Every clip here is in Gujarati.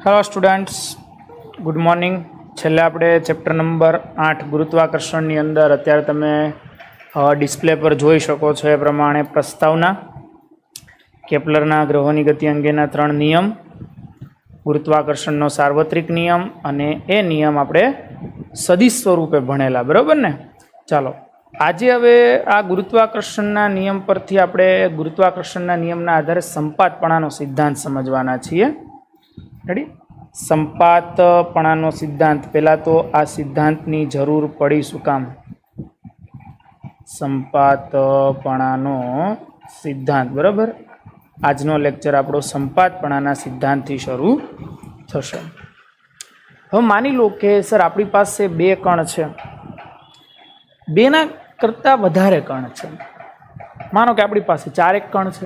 Hello students, good morning. છેલ્લે આપણે ચેપ્ટર નંબર 8 ગુરુત્વાકર્ષણની અંદર અત્યારે તમે ડિસ્પ્લે પર જોઈ શકો છો એ પ્રમાણે પ્રસ્તાવના, કેપ્લરના ગ્રહોની ગતિ અંગેના 3 નિયમ, ગુરુત્વાકર્ષણનો સાર્વત્રિક નિયમ અને એ નિયમ આપણે સદિશ સ્વરૂપે ભણેલા, બરાબર ને? ચાલો, આજે હવે આ ગુરુત્વાકર્ષણના નિયમ પરથી આપણે ગુરુત્વાકર્ષણના નિયમના આધારે સંપાતપણાનો સિદ્ધાંત સમજવાના છીએ. રેડી? સંપાતપણાનો સિદ્ધાંત. પહેલાં તો આ સિદ્ધાંતની જરૂર પડી શું કામ? સંપાતપણાનો સિદ્ધાંત, બરાબર? આજનો લેક્ચર આપણો સંપાતપણાના સિદ્ધાંતથી શરૂ થશે. હવે માની લો કે સર આપણી પાસે 2 કણ છે, 2ના કરતાં વધારે કણ છે. માનો કે આપણી પાસે 4 કણ છે.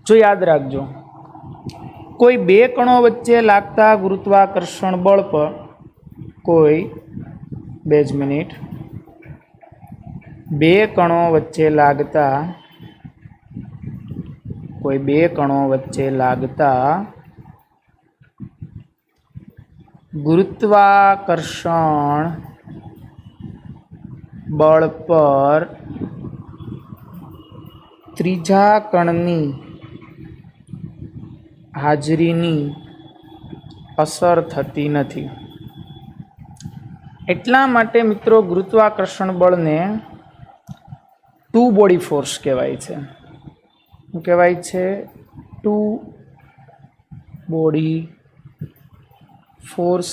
જો યાદ રાખજો, કોઈ 2 કણો વચ્ચે લાગતા ગુરુત્વાકર્ષણ બળ પર કોઈ 2 મિનિટ 2 કણો વચ્ચે લાગતા કોઈ 2 કણો વચ્ચે લાગતા ગુરુત્વાકર્ષણ બળ પર ત્રીજા કણની હાજરીની અસર થતી નથી. એટલા માટે મિત્રો ગુરુત્વાકર્ષણ બળને ટુ બોડી ફોર્સ કહેવાય છે. શું કહેવાય છે? ટુ બોડી ફોર્સ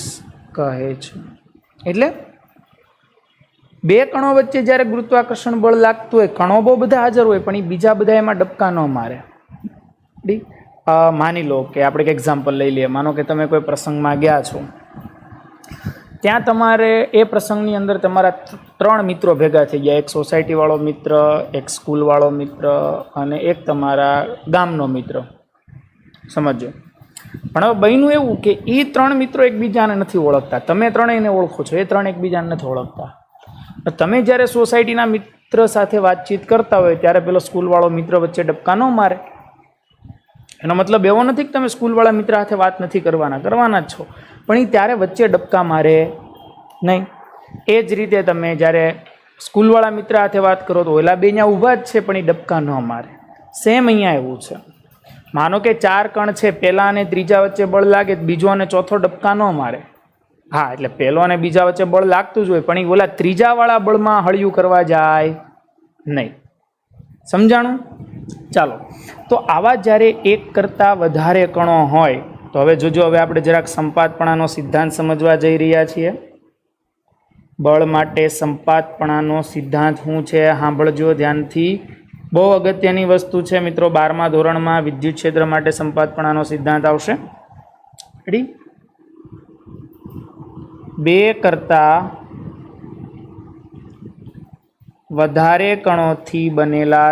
કહે છે. એટલે 2 કણો વચ્ચે જ્યારે ગુરુત્વાકર્ષણ બળ લાગતું હોય, કણો બહુ બધા હાજર હોય પણ એ બીજા બધા એમાં ડબકા ન મારે. માની લો કે આપણે એક એક્ઝામ્પલ લઈ લઈએ. માનો કે તમે કોઈ પ્રસંગમાં ગયા છો, ત્યાં તમારે એ પ્રસંગની અંદર તમારા 3 મિત્રો ભેગા થઈ ગયા. એક સોસાયટીવાળો મિત્ર, એક સ્કૂલવાળો મિત્ર અને એક તમારા ગામનો મિત્ર. સમજો. પણ હવે બન્યું એવું કે એ 3 મિત્રો એકબીજાને નથી ઓળખતા. તમે 3 ઓળખો છો, એ 3 એકબીજાને નથી ઓળખતા. તમે જ્યારે સોસાયટીના મિત્ર સાથે વાતચીત કરતા હોય ત્યારે પેલો સ્કૂલવાળો મિત્ર વચ્ચે ડબકા ન મારે. એનો મતલબ એવો નથી કે તમે સ્કૂલવાળા મિત્ર સાથે વાત નથી કરવાના જ છો, પણ એ ત્યારે વચ્ચે ડબકા મારે નહીં. એ જ રીતે તમે જ્યારે સ્કૂલવાળા મિત્ર સાથે વાત કરો તો ઓલા 2 ત્યાં ઊભા જ છે પણ એ ડબકા ન મારે. સેમ અહીંયા એવું છે. માનો કે 4 કણ છે, પહેલા અને ત્રીજા વચ્ચે બળ લાગે, બીજો અને ચોથો ડબકા ન મારે. હા, એટલે પહેલો અને બીજા વચ્ચે બળ લાગતું જ હોય પણ એ ઓલા ત્રીજાવાળા બળમાં હળિયું કરવા જાય નહીં. સમજાણું? ચાલો, તો આવા જ્યારે 1 કરતાં વધારે કણો હોય તો હવે જોજો, હવે આપણે જરાક સંપાતપણાનો સિદ્ધાંત સમજવા જઈ રહ્યા છીએ. બળ માટે સંપાતપણાનો સિદ્ધાંત શું છે? સાંભળજો ધ્યાનથી. બહુ અગત્યની વસ્તુ છે મિત્રો. 12મા ધોરણમાં વિદ્યુત ક્ષેત્ર માટે સંપાતપણાનો સિદ્ધાંત આવશે. રેડી? 2 કરતાં વધારે કણોથી બનેલા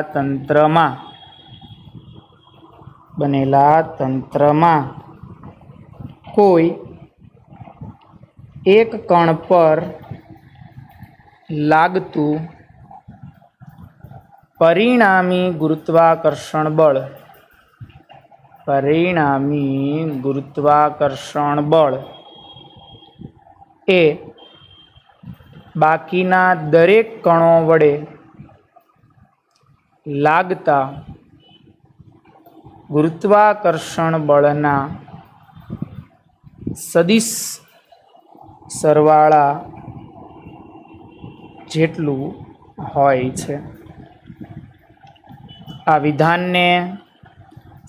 તંત્રમાં કોઈ 1 કણ પર લાગતું પરિણામી ગુરુત્વાકર્ષણ બળ એ બાકીના દરેક કણો વડે લાગતા ગુરુત્વાકર્ષણ બળના સદિશ સરવાળા જેટલું હોય છે. આ વિધાનને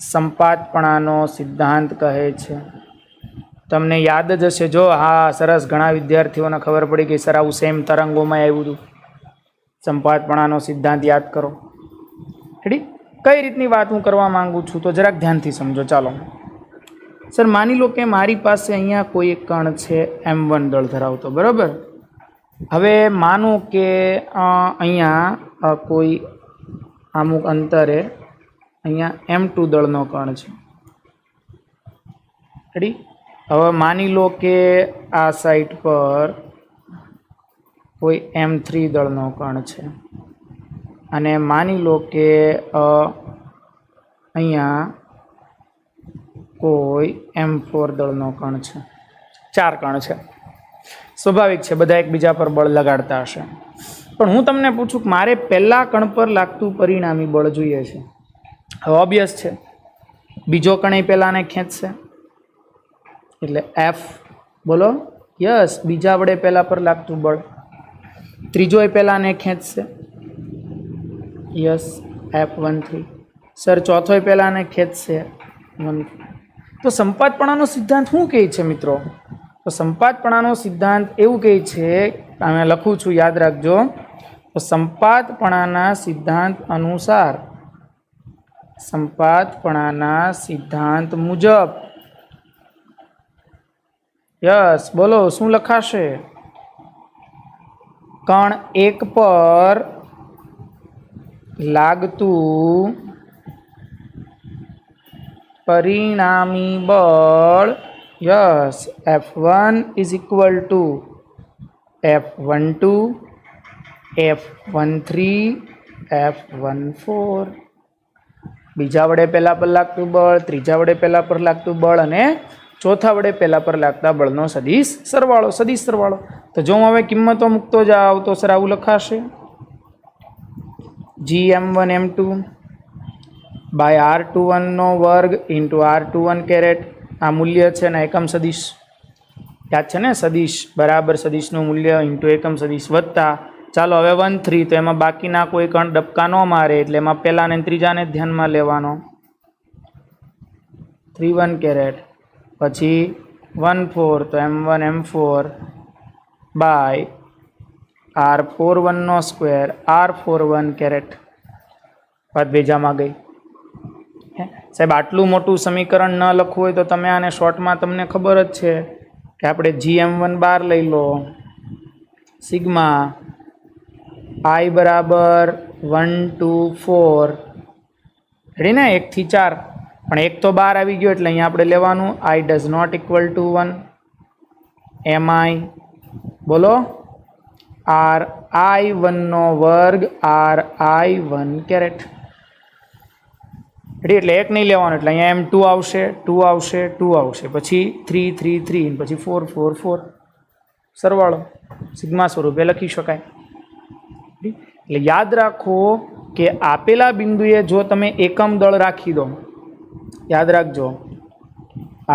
સંપાતપણાનો સિદ્ધાંત કહે છે. તમને યાદ જ હશે. જો હા, સરસ, ઘણા વિદ્યાર્થીઓને ખબર પડી ગઈ સર આવું સેમ તરંગોમાં આવ્યું હતું. સંપાતપણાનો સિદ્ધાંત યાદ કરો. રેડી? કઈ રીતની વાત હું કરવા માંગુ છું તો જરાક ધ્યાનથી સમજો. ચાલો સર, માની લો કે મારી પાસે અહીંયા કોઈ એક કણ છે M1 દળ ધરાવતો, બરાબર? હવે માનો કે અહીંયા કોઈ અમુક અંતરે અહીંયા M2 દળનો કણ છે. રેડી? હવે માની લો કે આ સાઈડ પર કોઈ M3 દળનો કણ છે અને માની લો કે અહીંયા કોઈ M4 દળનો કણ છે, 4 કણ છે. સ્વાભાવિક છે, બધા એકબીજા પર બળ લગાડતા હશે. પણ હું તમને પૂછું કે મારે પહેલા કણ પર લાગતું પરિણામી બળ જોઈએ છે. હવે ઓબ્વિયસ છે, બીજો કણ એ પહેલાને ખેંચશે એટલે F. બોલો યસ, બીજા વડે પહેલા પર લાગતું બળ. ત્રીજો એ પહેલાને ખેંચશે, યસ, F13. સર ચોથો એ પહેલાને ખેંચશે, 1. તો સંપાતપણાનો સિદ્ધાંત શું કહે છે મિત્રો? તો સંપાતપણાનો સિદ્ધાંત એવું કહે છે, અમે લખું છું, યાદ રાખજો. તો સંપાતપણાના સિદ્ધાંત મુજબ યસ, બોલો શું લખાશે? કણ 1 પર લાગતું પરિણામી બળ, yes, F1 is equal to F12, F13, F14. બીજા વડે પહેલા પર લાગતું બળ, ત્રીજા વડે પહેલા પર લાગતું બળ અને ચોથા વડે પહેલા પર લાગતા બળનો સદિશ સરવાળો. તો જો હું હવે કિંમતો મૂકતો જાઉં તો સર આવું લખાશે, GM1M2 બાય R21 નો વર્ગ ઇન્ટુ R21 કેરેટ. આ મૂલ્ય છે ને એકમ સદિશ, યાદ છે ને, સદિશ બરાબર સદિશનું મૂલ્ય ઇન્ટુ એકમ સદિશ વત્તા, ચાલો હવે 13, તો એમાં બાકીના કોઈ કણ ડબકા ન મારે એટલે એમાં પહેલા ને ત્રીજાને ધ્યાનમાં લેવાનો, 31 કેરેટ. પછી 14, તો M1 M4 by R41 no square R41 caret. વાત ભેજામાં ગઈ. સાહેબ આટલું મોટું સમીકરણ ન લખવું હોય તો તમે આને શોર્ટમાં, તમને ખબર જ છે કે આપણે GM1 બાર લઈ લો, સિગ્મા I બરાબર 1 to 4, રેડી ને, 1 થી 4, પણ 1 તો બહાર આવી ગયો એટલે અહીંયા આપણે લેવાનું I does not equal to 1, MI બોલો RI1 નો વર્ગ RI1 કેરેટ. એટલે 1 નહીં લેવાનું એટલે અહીંયા M2 આવશે, 2 આવશે, 2 આવશે, પછી 3 3 3, પછી 4 4 4, સરવાળો સિગ્મા સ્વરૂપે લખી શકાય. એટલે યાદ રાખો કે આપેલા બિંદુએ જો તમે એકમ દળ રાખી દો, યાદ રાખજો,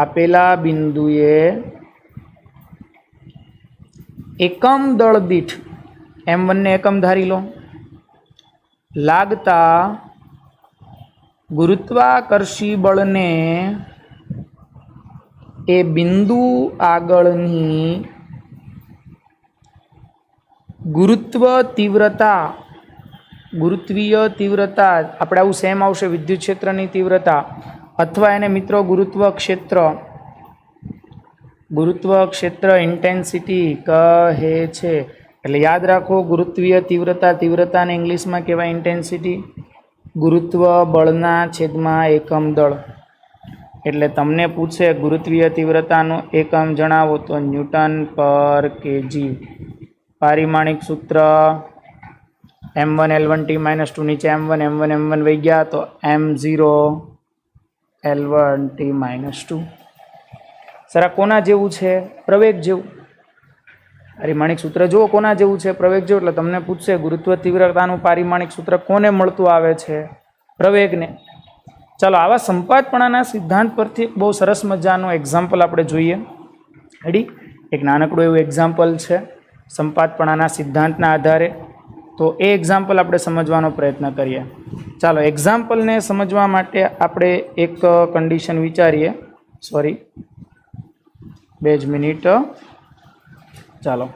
આપેલા બિંદુએ એકમ દળ દીઠ M1 ને એકમ ધારી લો, લાગતા ગુરુત્વાકર્ષી બળને એ બિંદુ આગળની ગુરુત્વીય તીવ્રતા, આપણે આવું સેમ આવશે, વિદ્યુત ક્ષેત્રની તીવ્રતા, અથવા એને મિત્રો ગુરુત્વ ક્ષેત્ર ઇન્ટેન્સિટી કહે છે. એટલે યાદ રાખો, ગુરુત્વીય તીવ્રતાને ઇંગ્લિશમાં કહેવાય ઇન્ટેન્સિટી, ગુરુત્વ બળના છેદમાં એકમ દળ. એટલે તમને પૂછે ગુરુત્વીય તીવ્રતાનો એકમ જણાવો તો ન્યૂટન પર કેજી. પારિમાણિક સૂત્ર M1 L1T - 2, નીચે M1 M1 વહી ગયા તો M0 L1T - 2. સર આ કોના જેવું છે? પ્રવેગ જેવું. પારિમાણિક સૂત્ર જુઓ કોના જેવું છે? પ્રવેગ જેવું. એટલે તમને પૂછશે ગુરુત્વ તીવ્રતાનું પારિમાણિક સૂત્ર કોને મળતું આવે છે? પ્રવેગને. ચાલો આવા સંપાતપણાના સિદ્ધાંત પરથી બહુ સરસ મજાનું એક્ઝામ્પલ આપણે જોઈએ. રેડી? એક નાનકડું એવું એક્ઝામ્પલ છે સંપાતપણાના સિદ્ધાંતના આધારે. તો એ એક્ઝામ્પલ આપણે સમજવાનો પ્રયત્ન કરીએ. ચાલો એક્ઝામ્પલને સમજવા માટે આપણે એક કન્ડિશન વિચારીએ. સોરી, 2 જ મિનિટ. ચાલો,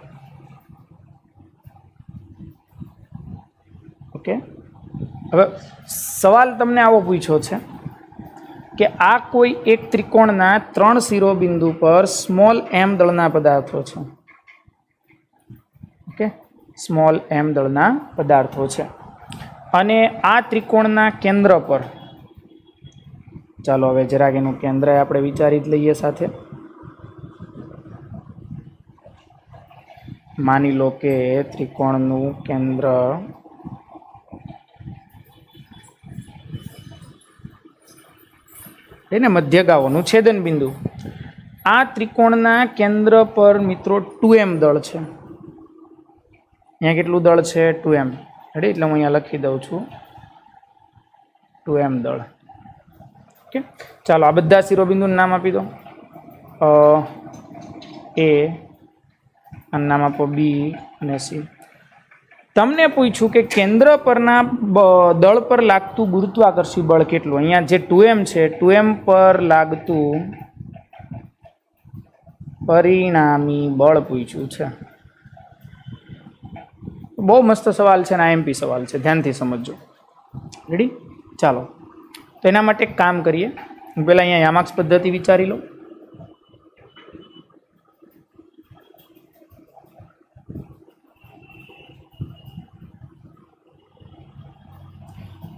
ઓકે. હવે સવાલ તમને આવો પૂછ્યો છે કે આ કોઈ એક ત્રિકોણના 3 શિરોબિંદુ પર સ્મોલ m દળના પદાર્થો છે. ઓકે, સ્મોલ m દળના પદાર્થો છે અને આ ત્રિકોણના કેન્દ્ર પર, ચાલો હવે જરાક એનું કેન્દ્ર આપણે વિચારી જ લઈએ સાથે. માની લો કે ત્રિકોણનું કેન્દ્ર એને મધ્યગાઓનું છેદન બિંદુ. આ ત્રિકોણના કેન્દ્ર પર મિત્રો 2m દળ છે. અહીંયા કેટલું દળ છે? 2m. રેડી? એટલે હું અહીંયા લખી દઉં છું 2m દળ. ઓકે, ચાલો આ બધા શિરોબિંદુનું નામ આપી દો. એ અને નામ આપો બી અને સી. તમને પૂછ્યું કે કેન્દ્ર પરના દળ પર લાગતું ગુરુત્વાકર્ષી બળ કેટલું? અહીંયા જે 2m છે 2m પર લાગતું પરિણામી બળ પૂછ્યું છે. બહુ મસ્ત સવાલ છે અને આઈએમપી સવાલ છે, ધ્યાનથી સમજજો. રેડી? ચાલો તો એના માટે એક કામ કરીએ. પહેલાં અહીંયા યામાક્સ પદ્ધતિ વિચારી લો.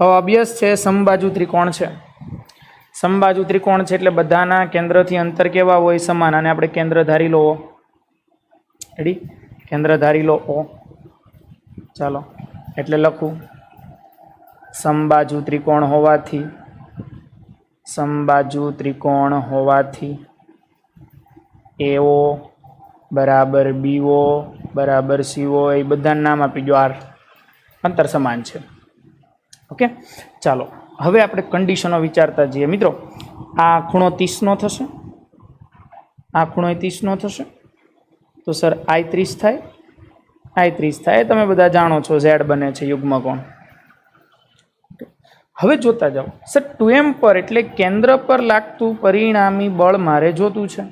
અભ્યાસ છે સમબાજુ ત્રિકોણ છે. સમબાજુ ત્રિકોણ છે એટલે બધાના કેન્દ્રથી અંતર કેવા હોય? સમાન. અને આપણે કેન્દ્ર ધારી લો O. રેડી? કેન્દ્ર ધારી લો O. ચાલો એટલે લખું સમબાજુ ત્રિકોણ હોવાથી AO બરાબર BO બરાબર CO એ બધાનું નામ આપી દો. R અંતર સમાન છે. ઓકે, ચાલો હવે આપણે કન્ડિશનો વિચારતા જઈએ. મિત્રો આ ખૂણો 30નો થશે, આ ખૂણો 30નો થશે, તો સર I30 થાય, I30 થાય. તમે બધા જાણો છો Z બને છે યુગ્મ કોણ. હવે જોતા જાઓ સર 2m પર એટલે કેન્દ્ર પર લાગતું પરિણામી બળ મારે જોતું છે.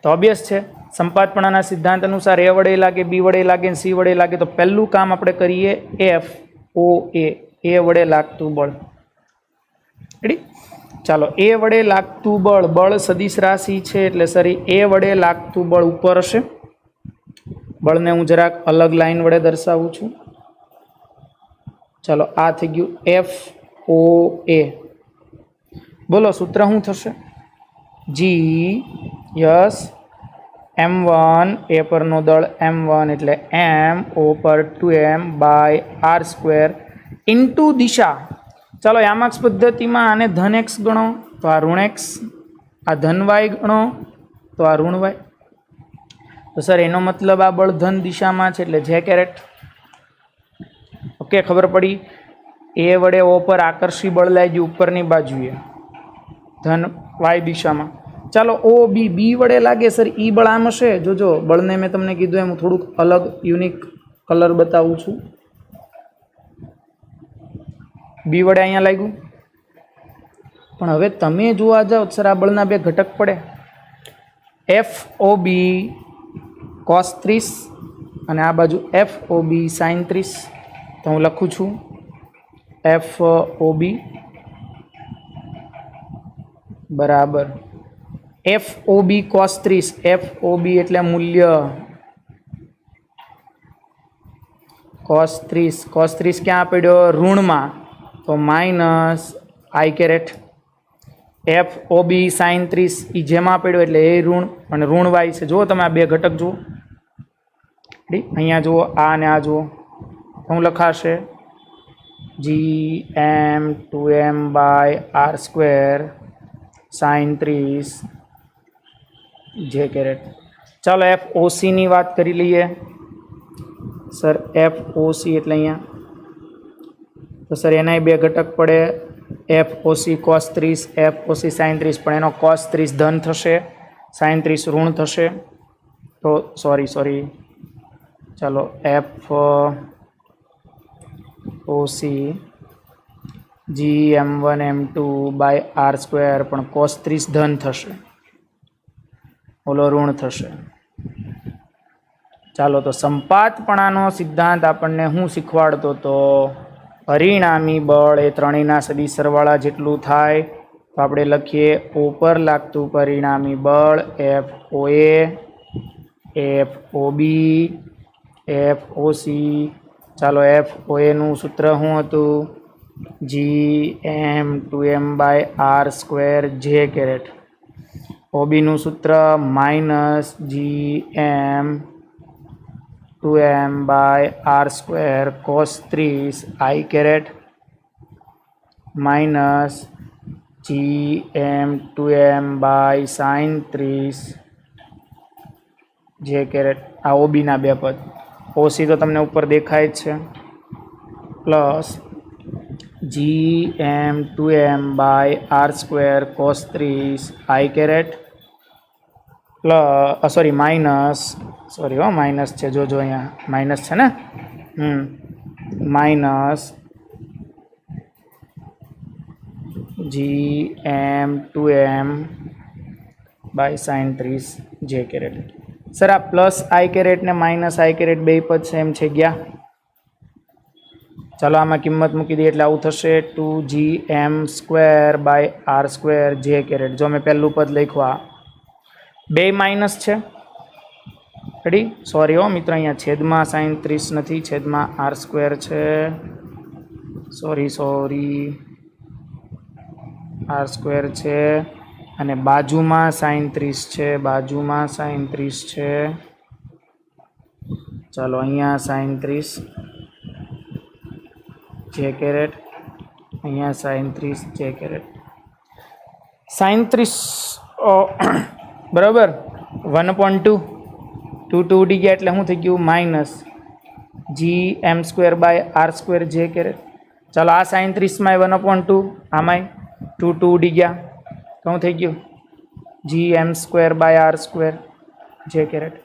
તો ઓબ્વિયસ છે સંપાતપણાના સિદ્ધાંત અનુસાર A વડે લાગે, B વડે લાગે, C વડે લાગે. તો પહેલું કામ આપણે કરીએ FOA, A વડે લાગતું બળ. રેડી? ચાલો A વડે લાગતું બળ, બળ સદિશ રાશિ છે એટલે સર A વડે લાગતું બળ ઉપર હશે. બળને હું જરાક અલગ લાઈન વડે દર્શાવું છું. ચાલો આ થઈ ગયું FOA. બોલો સૂત્ર શું થશે? GS M1, A પરનો દળ M1 એટલે MO પર 2m બાય R² ઇન્ટુ દિશા. ચાલો યામાક્સ પદ્ધતિમાં આને ધન x ગણો તો આ ઋણ x, આ ધન y ગણો તો આ ઋણ y. તો સર એનો મતલબ આ બળ ધન દિશામાં છે એટલે J કેરેટ. ઓકે, ખબર પડી? A વડે O પર આકર્ષી બળ લાગ્યું ઉપરની બાજુએ ધન y દિશામાં. ચાલો O B વડે લાગે સર ઈ બળ આમ હશે. જોજો બળને મેં તમને કીધું એમ થોડુંક અલગ યુનિક કલર બતાવું છું. B વડે અહીંયા લાગ્યું, પણ હવે તમે જોવા જાઓ સર આ બળના બે ઘટક પડે. FOB cos 30 અને આ બાજુ FOB sin 30. તો હું લખું છું FOB બરાબર FOB cos 30. FOB એટલે મૂલ્ય cos 30. cos 30 ક્યાં પડ્યો? ઋણમાં, તો minus I caret. FOB sin 30 એ જેમાં પડ્યો એટલે એ ઋણ અને ઋણ y છે. જુઓ તમે આ બે ઘટક જુઓ. અહીંયા જુઓ, આ અને આ જુઓ. શું લખાશે? GM 2m બાય R² sin 30 J કેરેટ. ચાલો FOC ની વાત કરી લઈએ. સર FOC એટલે અહીંયા તો સર એનાય બે ઘટક પડે. FOC cos 30, FOC sin 30. પણ એનો cos 30 ધન થશે, sin 30 ઋણ થશે. તો સોરી ચાલો FOC GM1 M2 by R² પણ cos 30 ધન થશે, ઓલો ઋણ થશે. ચાલો તો સંપાતપણાનો સિદ્ધાંત આપણને શું શીખવાડતો? તો પરિણામી બળ એ ત્રણેયના સદિશ સરવાળા જેટલું થાય. તો આપણે લખીએ O પર લાગતું પરિણામી બળ FOA, FOB, FOC. ચાલો FOA નું સૂત્ર શું હતું? GM 2m બાય R² J કેરેટ. OB નું સૂત્ર માઇનસ GM 2m બાય R² cos 30 I caret minus GM2M/sin30 જે કેરેટ આ ઓબીના બે પદ ઓસી તો તમને ઉપર દેખાય જ છે plus GM2M/r² cos30 I caret plus minus છે જોજો અહીંયા માઇનસ છે ને માઇનસ GM2M/sin30 જે કેરેટ સર આ પ્લસ આઈ કેરેટ ને માઇનસ આઈ કેરેટ બે પદ સેમ છે ગયા ચાલો આમાં કિંમત મૂકી દઈએ એટલે આવું થશે 2GM²/r² જે કેરેટ જો મેં પહેલું પદ લખ્યું બે માઇનસ છે રેડી સોરી હો મિત્રો અહીંયા છેદમાં sin30 નથી છેદમાં r² છે સોરી r² છે અને બાજુમાં sin30 છે ચાલો અહીંયા sin30 જે કેરેટ અહીંયા sin30 જે કેરેટ sin30 બરાબર 1/2 ઉડી ગયા એટલે શું થઈ ગયું માઇનસ GM²/r² જે કેરેટ ચાલો આ sin30 માં 1/2 આમાંય 2 ઉડી ગયા તો શું થઈ ગયું GM²/r² જે કેરેટ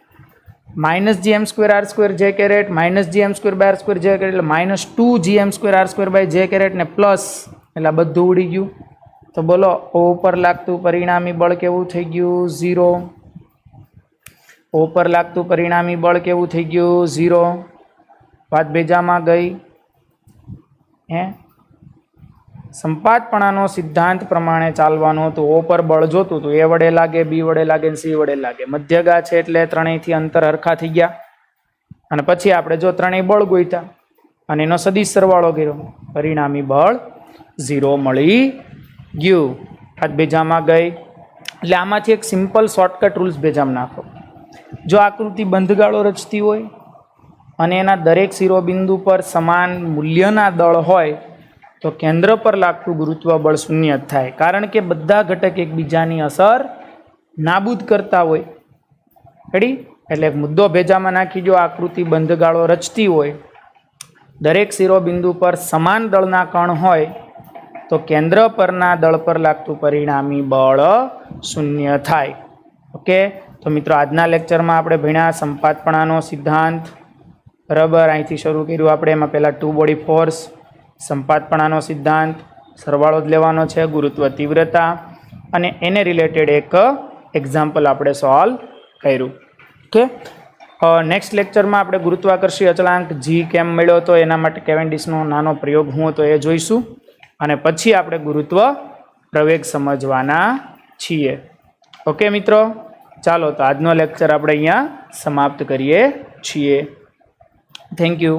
માઇનસ GM²r² જે કેરેટ માઇનસ GM²/r² જે કેરેટ એટલે -2 GM²r² જે કેરેટ ને પ્લસ એટલે આ બધું ઉડી ગયું તો બોલો ઉપર લાગતું પરિણામી બળ કેવું થઈ ગયું 0 ઉપર લાગતું પરિણામી બળ કેવું થઈ ગયું 0 વાત ભેજામાં ગઈ સંપાતપણાનો સિદ્ધાંત પ્રમાણે ચાલવાનું હતું ઓ પર બળ જોતું હતું એ વડે લાગે બી વડે લાગે સી વડે લાગે મધ્યગા છે એટલે ત્રણેયથી અંતર હરખા થઈ ગયા અને પછી આપણે જો ત્રણેય બળ ગોઈતા અને એનો સદિશ સરવાળો કર્યો પરિણામી બળ 0 મળી ગયું હાથ ભેજામાં ગઈ એટલે આમાંથી એક સિમ્પલ શોર્ટકટ રૂલ્સ ભેજામાં નાખો જો આકૃતિ બંધગાળો રચતી હોય અને એના દરેક શિરોબિંદુ પર સમાન મૂલ્યના દળ હોય તો કેન્દ્ર પર લાગતું ગુરુત્વ બળ શૂન્ય થાય કારણ કે બધા ઘટક એકબીજાની અસર નાબૂદ કરતા હોય રેડી એટલે એક મુદ્દો ભેજામાં નાખી જો આકૃતિ બંધગાળો રચતી હોય દરેક શિરોબિંદુ પર સમાન દળના કણ હોય તો કેન્દ્ર પરના દળ પર લાગતું પરિણામી બળ શૂન્ય થાય ઓકે તો મિત્રો આજના લેક્ચરમાં આપણે ભણ્યા સંપાતપણાનો સિદ્ધાંત બરાબર અહીંથી શરૂ કર્યું આપણે એમાં પહેલાં 2 બોડી ફોર્સ સંપાતપણાનો સિદ્ધાંત સરવાળો જ લેવાનો છે ગુરુત્વ તીવ્રતા અને એને રિલેટેડ એક એક્ઝામ્પલ આપણે સોલ્વ કર્યું ઓકે નેક્સ્ટ લેક્ચરમાં આપણે ગુરુત્વાકર્ષી અચળાંક જી કેમ મળ્યો હતો એના માટે કેવેન્ડિશનો નાનો પ્રયોગ હું હતો એ જોઈશું અને પછી આપણે ગુરુત્વ પ્રવેગ સમજવાના છીએ ઓકે મિત્રો ચાલો તો આજનો લેક્ચર આપણે અહીંયા સમાપ્ત કરીએ છીએ થેન્ક યુ